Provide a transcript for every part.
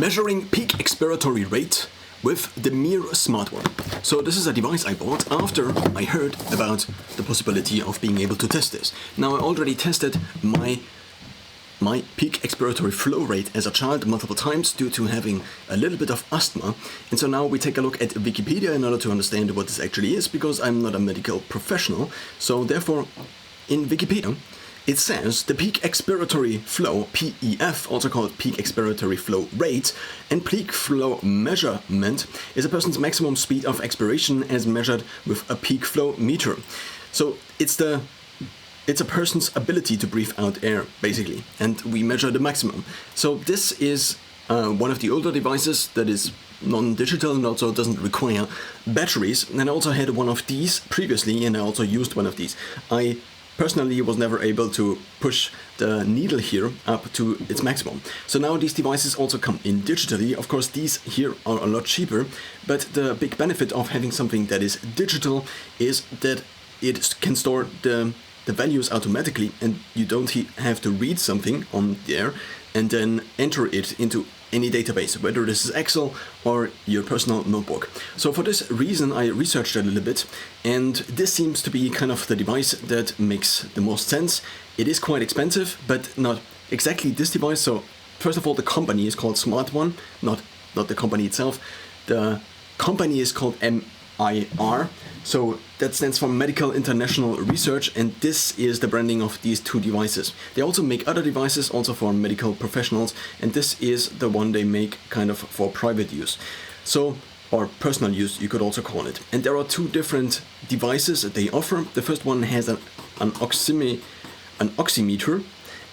Measuring peak expiratory rate with the Mir smartphone. So this is a device I bought after I heard about the possibility of being able to test this. Now I already tested my peak expiratory flow rate as a child multiple times due to having a little bit of asthma. And so now we take a look at Wikipedia in order to understand what this actually is, because I'm not a medical professional. So therefore, in Wikipedia, it says the peak expiratory flow, PEF, also called peak expiratory flow rate, and peak flow measurement is a person's maximum speed of expiration as measured with a peak flow meter. So it's a person's ability to breathe out air, basically, and we measure the maximum. So this is one of the older devices that is non-digital and also doesn't require batteries. And I also had one of these previously, and I also used one of these. I personally was never able to push the needle here up to its maximum. So now these devices also come in digitally. Of course, these here are a lot cheaper, but the big benefit of having something that is digital is that it can store the values automatically, and you don't have to read something on there and then enter it into any database, whether this is Excel or your personal notebook. So for this reason, I researched a little bit, and this seems to be kind of the device that makes the most sense. It is quite expensive, but not exactly this device. So first of all, the company is called Smart One, not the company itself. The company is called MIR. So that stands for Medical International Research, and this is the branding of these two devices. They also make other devices also for medical professionals, and this is the one they make kind of for private use. So, or personal use, you could also call it. And there are two different devices that they offer. The first one has an oximeter,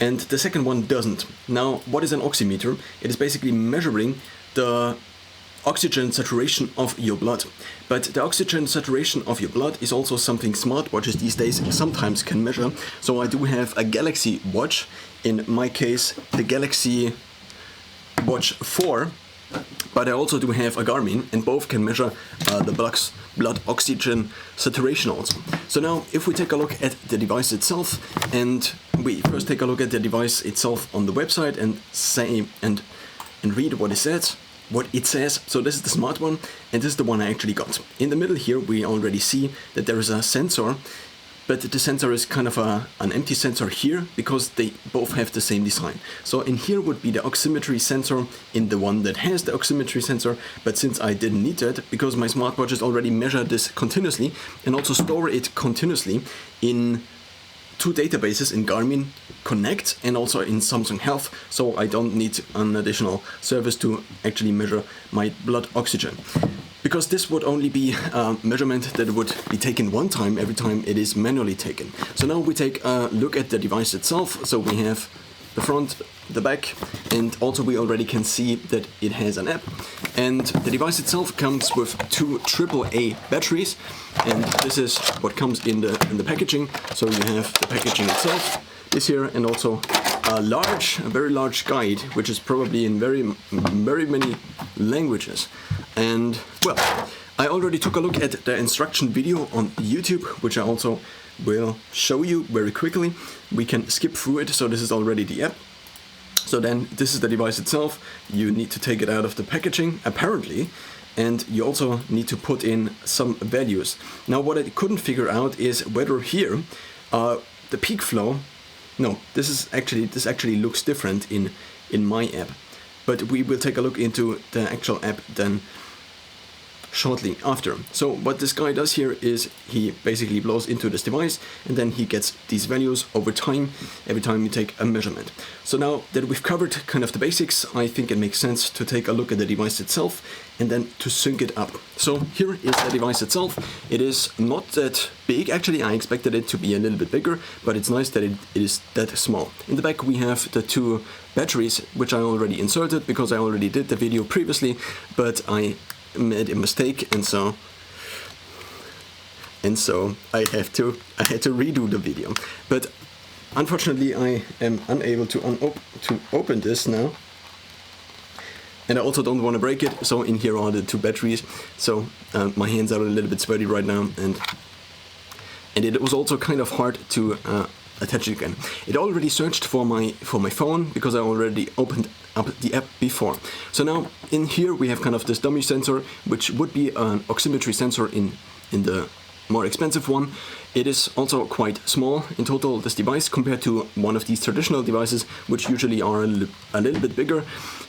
and the second one doesn't. Now, what is an oximeter? It is basically measuring the oxygen saturation of your blood. But the oxygen saturation of your blood is also something smartwatches these days sometimes can measure. So I do have a Galaxy watch, in my case the Galaxy Watch 4, but I also do have a Garmin, and both can measure the blood oxygen saturation also. So now if we take a look at the device itself, and we first take a look at the device itself on the website and say and read what it says. So this is the Smart One, and this is the one I actually got. In the middle here we already see that there is a sensor, but the sensor is kind of an empty sensor here because they both have the same design. So in here would be the oximetry sensor in the one that has the oximetry sensor, but since I didn't need that because my smartwatches already measure this continuously and also store it continuously in two databases, in Garmin Connect and also in Samsung Health, so I don't need an additional service to actually measure my blood oxygen. Because this would only be a measurement that would be taken one time every time it is manually taken. So now we take a look at the device itself. So we have the front, the back, and also we already can see that it has an app. And the device itself comes with two AAA batteries, and this is what comes in the packaging. So you have the packaging itself, this here, and also a very large guide, which is probably in very many languages. And well, I already took a look at the instruction video on YouTube, which I also will show you very quickly. We can skip through it. So this is already the app. So then this is the device itself. You need to take it out of the packaging, apparently, and you also need to put in some values. Now what I couldn't figure out is whether here the peak flow, no, this actually looks different in my app, but we will take a look into the actual app then shortly after. So what this guy does here is he basically blows into this device, and then he gets these values over time every time you take a measurement. So now that we've covered kind of the basics, I think it makes sense to take a look at the device itself and then to sync it up. So here is the device itself. It is not that big, actually. I expected it to be a little bit bigger, but it's nice that it is that small. In the back we have the two batteries, which I already inserted because I already did the video previously, but I made a mistake, and so I had to redo the video. But unfortunately I am unable to open this now, and I also don't want to break it. So in here are the two batteries. So my hands are a little bit sweaty right now, and it was also kind of hard to attach it again. It already searched for my phone because I already opened up the app before. So now in here we have kind of this dummy sensor, which would be an oximetry sensor in the more expensive one. It is also quite small in total, this device, compared to one of these traditional devices, which usually are a little bit bigger.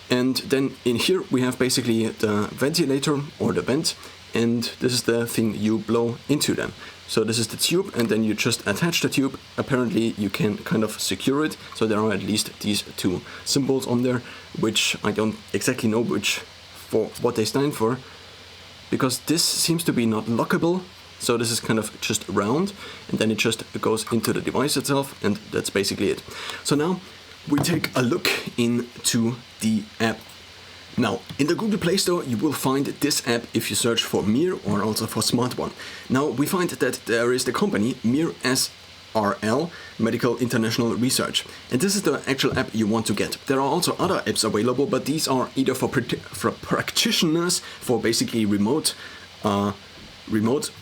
And then in here we have basically the ventilator or the vent, and this is the thing you blow into them. So this is the tube, and then you just attach the tube. Apparently you can kind of secure it, so there are at least these two symbols on there, which I don't exactly know for what they stand for, because this seems to be not lockable. So this is kind of just round, and then it just goes into the device itself, and that's basically it. So now we take a look into the app. Now, in the Google Play Store, you will find this app if you search for Mir or also for Smart One. Now, we find that there is the company Mir SRL, Medical International Research. And this is the actual app you want to get. There are also other apps available, but these are either for practitioners, for basically remote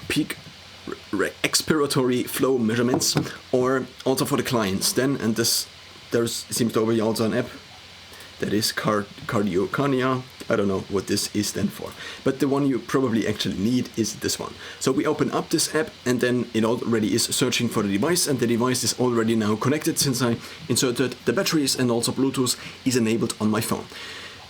peak expiratory flow measurements, or also for the clients then. And there seems to be also an app that is Cardiocardia. I don't know what this is then for, but the one you probably actually need is this one. So we open up this app, and then it already is searching for the device, and the device is already now connected since I inserted the batteries, and also Bluetooth is enabled on my phone.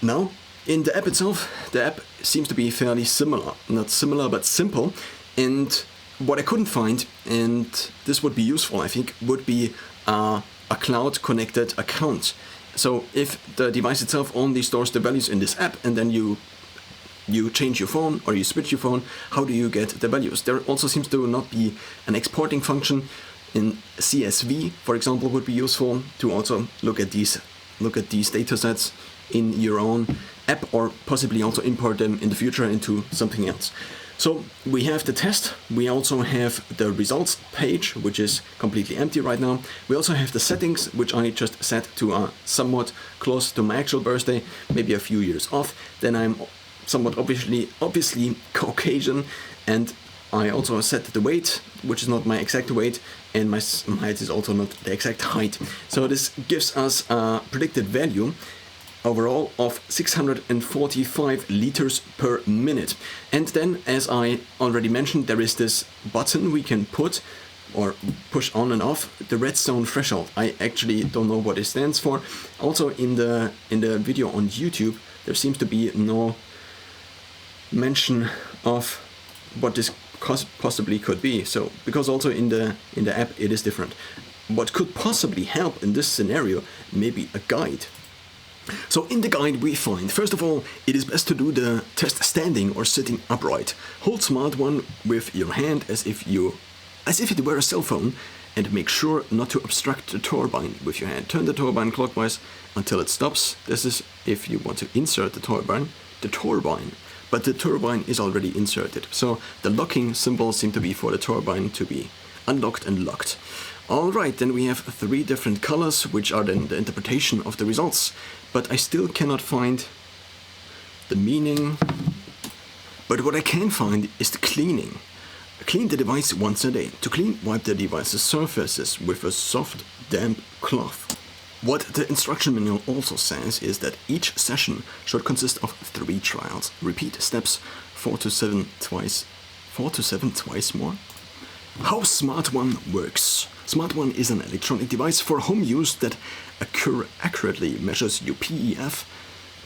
Now, in the app itself, the app seems to be fairly similar. Not similar, but simple. And what I couldn't find, and this would be useful, I think, would be a cloud-connected account. So if the device itself only stores the values in this app, and then you change your phone or you switch your phone, how do you get the values? There also seems to not be an exporting function. In CSV, for example, would be useful to also look at these data sets in your own app, or possibly also import them in the future into something else. So we have the test, we also have the results page, which is completely empty right now. We also have the settings, which I just set to somewhat close to my actual birthday, maybe a few years off. Then I'm somewhat obviously Caucasian, and I also set the weight, which is not my exact weight, and my height is also not the exact height. So this gives us a predicted value overall of 645 liters per minute. And then, as I already mentioned, there is this button we can put or push on and off, the redstone threshold. I actually don't know what it stands for. Also in the video on YouTube, there seems to be no mention of what this possibly could be. So because also in the app it is different. What could possibly help in this scenario, maybe a guide. So in the guide we find, first of all, it is best to do the test standing or sitting upright. Hold Smart One with your hand as if it were a cell phone, and make sure not to obstruct the turbine with your hand. Turn the turbine clockwise until it stops. This is if you want to insert the turbine, but the turbine is already inserted. So the locking symbols seem to be for the turbine to be unlocked and locked. Alright, then we have 3 different colors, which are then the interpretation of the results. But I still cannot find the meaning. But what I can find is the cleaning. Clean the device once a day. To clean, wipe the device's surfaces with a soft, damp cloth. What the instruction manual also says is that each session should consist of 3 trials. Repeat steps 4 to 7 twice more. How Smart One works. Smart One is an electronic device for home use that accurately measures your PEF,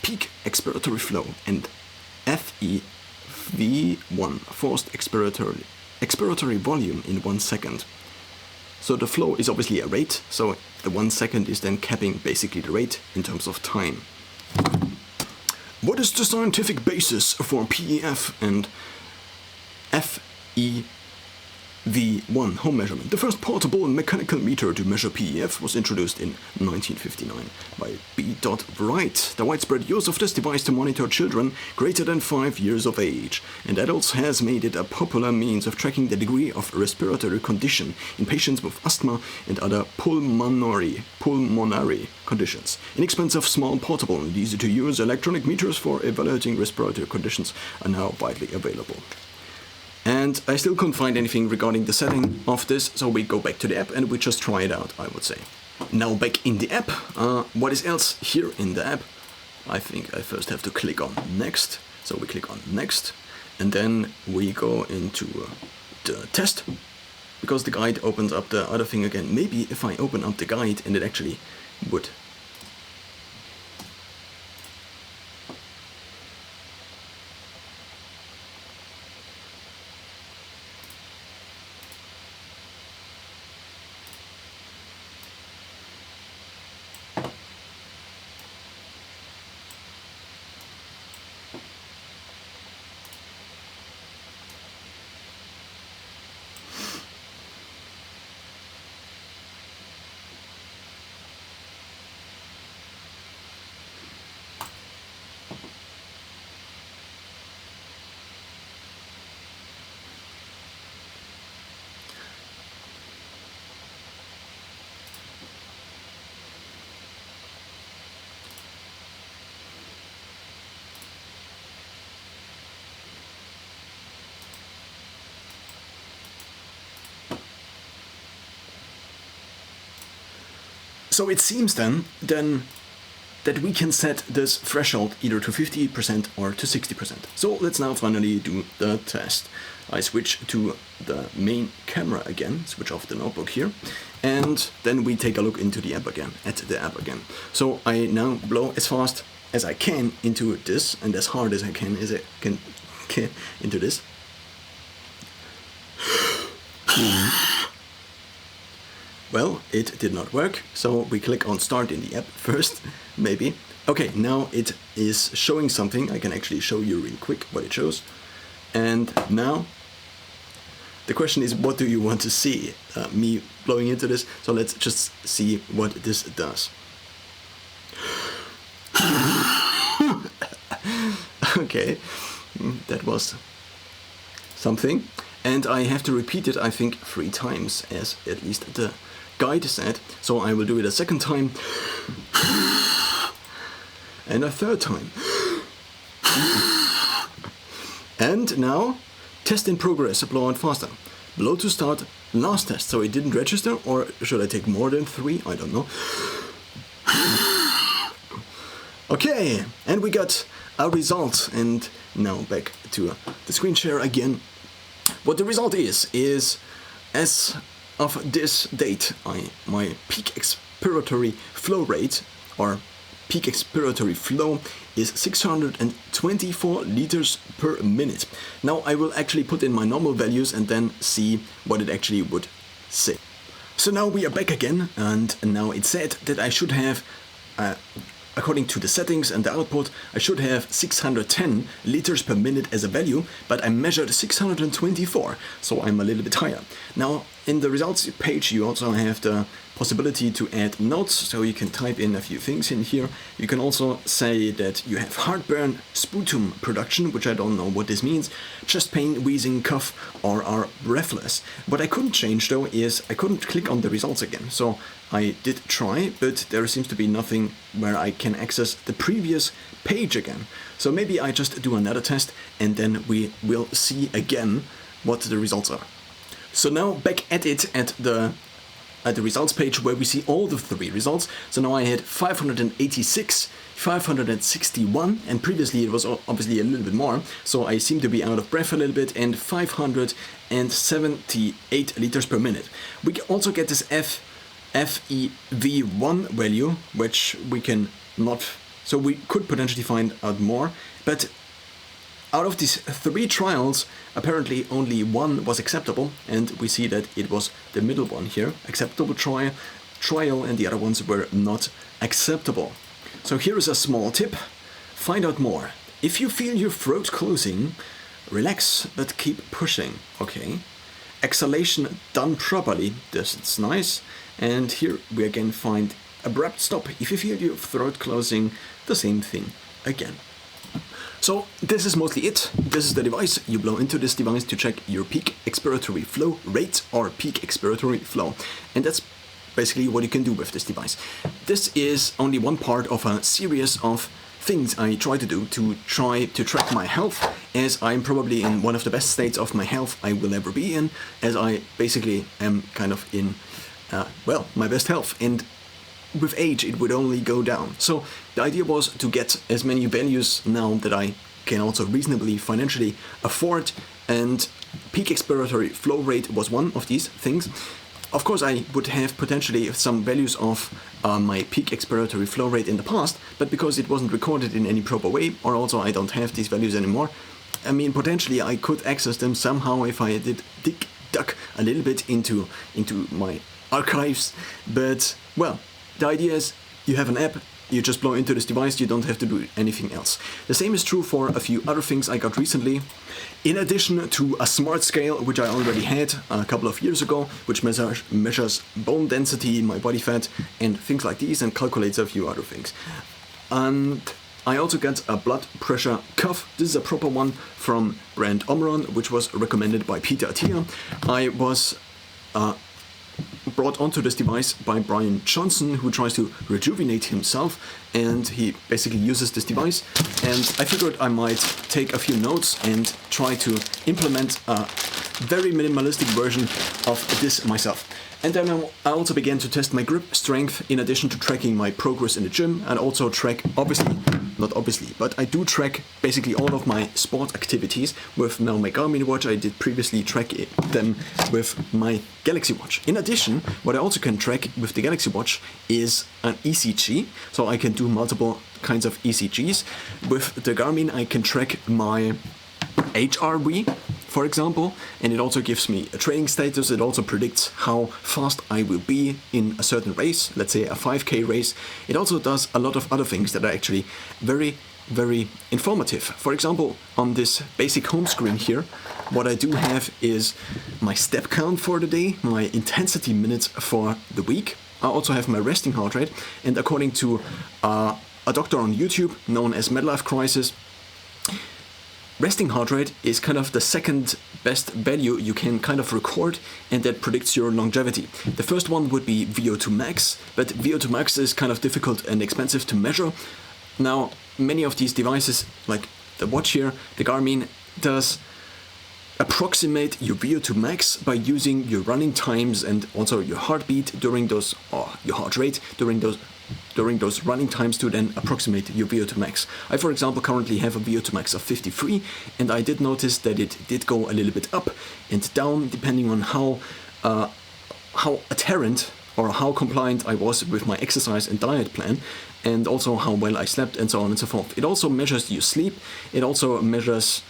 peak expiratory flow, and FEV1, forced expiratory volume in 1 second. So the flow is obviously a rate, so the 1 second is then capping basically the rate in terms of time. What is the scientific basis for PEF and FEV1 home measurement? The first portable mechanical meter to measure PEF was introduced in 1959 by B. Wright. The widespread use of this device to monitor children greater than 5 years of age and adults has made it a popular means of tracking the degree of respiratory condition in patients with asthma and other pulmonary conditions. Inexpensive, small, portable, and easy to use electronic meters for evaluating respiratory conditions are now widely available. And I still couldn't find anything regarding the setting of this, so we go back to the app and we just try it out, I would say. Now back in the app, what is else here in the app? I think I first have to click on next. So we click on next, and then we go into the test, because the guide opens up the other thing again. Maybe if I open up the guide and it actually would. So it seems then that we can set this threshold either to 50% or to 60%. So let's now finally do the test. I switch to the main camera again, switch off the notebook here, and then we take a look into the app again, So I now blow as fast as I can into this, and as hard as I can into this. Well, it did not work, so we click on start in the app first, maybe. Okay, now it is showing something. I can actually show you real quick what it shows. And now the question is, what do you want to see? Me blowing into this, so let's just see what this does. Okay, that was something. And I have to repeat it, I think, 3 times, as at least the guide said. So I will do it a second time, and a third time. And now, test in progress, blow out faster. Blow to start, last test. So it didn't register, or should I take more than 3? I don't know. Okay, and we got a result. And now back to the screen share again. What the result is as of this date, my peak expiratory flow rate, or peak expiratory flow, is 624 liters per minute. Now I will actually put in my normal values and then see what it actually would say. So now we are back again, and now it said that I should have, according to the settings and the output, I should have 610 liters per minute as a value, but I measured 624, so I'm a little bit higher. Now, in the results page, you also have the possibility to add notes, so you can type in a few things in here. You can also say that you have heartburn, sputum production, which I don't know what this means, chest pain, wheezing, cough, or are breathless. What I couldn't change though is I couldn't click on the results again. So I did try, but there seems to be nothing where I can access the previous page again. So maybe I just do another test and then we will see again what the results are. So now back at it at the results page, where we see all the 3 results. So now I had 586, 561, and previously it was obviously a little bit more, so I seem to be out of breath a little bit, and 578 liters per minute. We also get this FEV1 value, which we can not, so we could potentially find out more, but out of these 3 trials, apparently only 1 was acceptable, and we see that it was the middle one here, acceptable trial, and the other ones were not acceptable. So here is a small tip. Find out more. If you feel your throat closing, relax but keep pushing. Okay. Exhalation done properly. This is nice. And here we again find abrupt stop. If you feel your throat closing, the same thing again. So this is mostly it. This is the device. You blow into this device to check your peak expiratory flow rate, or peak expiratory flow. And that's basically what you can do with this device. This is only one part of a series of things I try to do to track my health, as I'm probably in one of the best states of my health I will ever be in, as I basically am kind of in, well, my best health. And with age it would only go down. So the idea was to get as many values now that I can also reasonably financially afford, and peak expiratory flow rate was one of these things. Of course, I would have potentially some values of my peak expiratory flow rate in the past, but because it wasn't recorded in any proper way, or also I don't have these values anymore, I mean, potentially I could access them somehow if I did duck a little bit into my archives. But, well, the idea is you have an app, you just blow into this device, you don't have to do anything else. The same is true for a few other things I got recently. In addition to a smart scale, which I already had a couple of years ago, which measures bone density, my body fat, and things like these, and calculates a few other things. And I also got a blood pressure cuff. This is a proper one from brand Omron, which was recommended by Peter Attia. I was brought onto this device by Brian Johnson, who tries to rejuvenate himself, and he basically uses this device, and I figured I might take a few notes and try to implement a very minimalistic version of this myself. And then I also began to test my grip strength in addition to tracking my progress in the gym, and also track, not obviously, but I do track basically all of my sport activities with now my Garmin watch. I did previously track them with my Galaxy Watch. In addition, what I also can track with the Galaxy Watch is an ECG, so I can do multiple kinds of ECGs. With the Garmin I can track my HRV, for example, and it also gives me a training status. It also predicts how fast I will be in a certain race, let's say a 5K race. It also does a lot of other things that are actually very, very informative. For example, on this basic home screen here, what I do have is my step count for the day, my intensity minutes for the week. I also have my resting heart rate, and according to a doctor on YouTube known as Midlife Crisis, resting heart rate is kind of the second best value you can kind of record, and that predicts your longevity. The first one would be VO2 max, but VO2 max is kind of difficult and expensive to measure. Now, many of these devices, like the watch here, the Garmin, does approximate your VO2 max by using your running times and also your heartbeat during those, or your heart rate during those running times, to then approximate your VO2 max. I, for example, currently have a VO2 max of 53, and I did notice that it did go a little bit up and down depending on how adherent or how compliant I was with my exercise and diet plan, and also how well I slept, and so on and so forth. It also measures your sleep. It also measures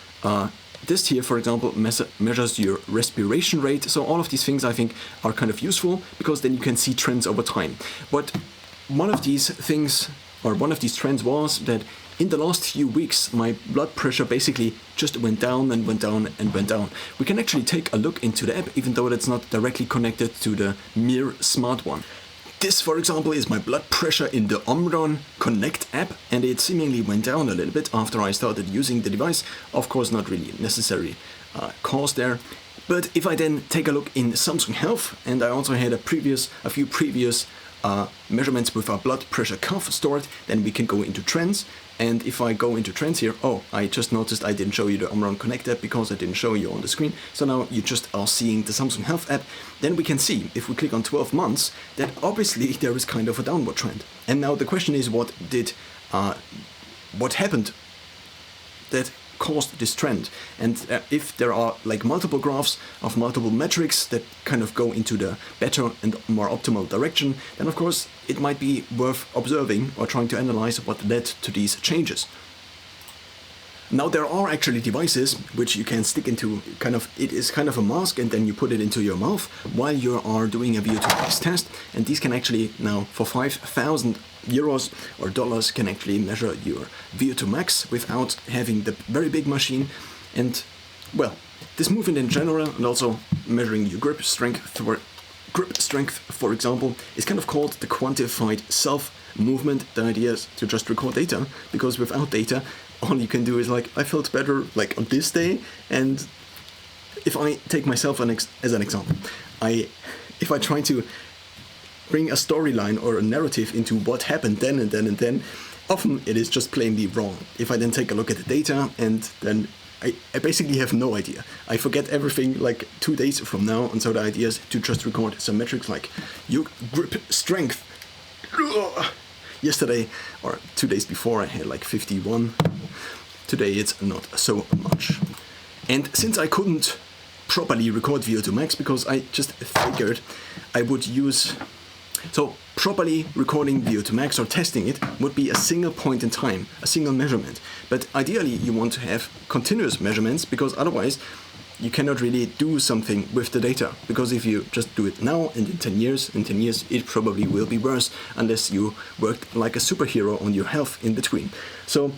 this here, for example, measures your respiration rate. So all of these things I think are kind of useful, because then you can see trends over time. But one of these things, or one of these trends, was that in the last few weeks my blood pressure basically just went down and went down and went down. We can actually take a look into the app, even though that's not directly connected to the Mir Smart one. This, for example, is my blood pressure in the Omron Connect app, and it seemingly went down a little bit after I started using the device. Of course, not really necessary cause there. But if I then take a look in Samsung Health, and I also had a few previous measurements with our blood pressure cuff stored, then we can go into trends. And if I go into trends here, oh, I just noticed I didn't show you the Omron Connect app because I didn't show you on the screen. So now you just are seeing the Samsung Health app. Then we can see, if we click on 12 months, that obviously there is kind of a downward trend. And now the question is, what happened that caused this trend? And if there are like multiple graphs of multiple metrics that kind of go into the better and more optimal direction, then of course it might be worth observing or trying to analyze what led to these changes. Now there are actually devices which you can stick into, it is kind of a mask, and then you put it into your mouth while you are doing a VO2 max test, and these can actually now for 5,000 euros or dollars can actually measure your VO2 max without having the very big machine. And well, this movement in general, and also measuring your grip strength, for example, is kind of called the quantified self movement. The idea is to just record data, because without data all you can do is like, I felt better like on this day. And if I take myself as an example, if I try to bring a storyline or a narrative into what happened then and then and then, often it is just plainly wrong. If I then take a look at the data, and then I basically have no idea. I forget everything like 2 days from now, and so the idea is to just record some metrics like your grip strength Yesterday, or 2 days before, I had like 51. Today it's not so much. And since I couldn't properly record VO2 max, because I just figured I would use... So properly recording VO2 max or testing it would be a single point in time, a single measurement. But ideally you want to have continuous measurements, because otherwise you cannot really do something with the data. Because if you just do it now and in 10 years it probably will be worse unless you worked like a superhero on your health in between. So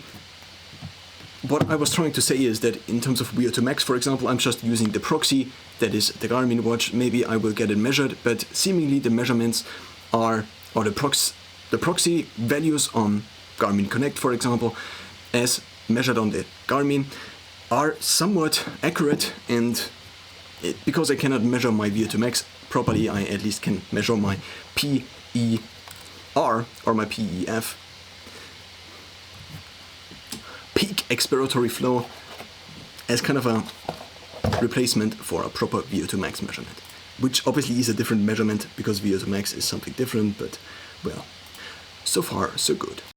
what I was trying to say is that in terms of VO2 max, for example, I'm just using the proxy, that is the Garmin watch. Maybe I will get it measured, but seemingly the measurements are, or the proxy values on Garmin Connect, for example, as measured on the Garmin, are somewhat accurate, and because I cannot measure my VO2 max properly, I at least can measure my PER or my PEF, peak expiratory flow, as kind of a replacement for a proper VO2 max measurement, which obviously is a different measurement because VO2 max is something different, but well, so far so good.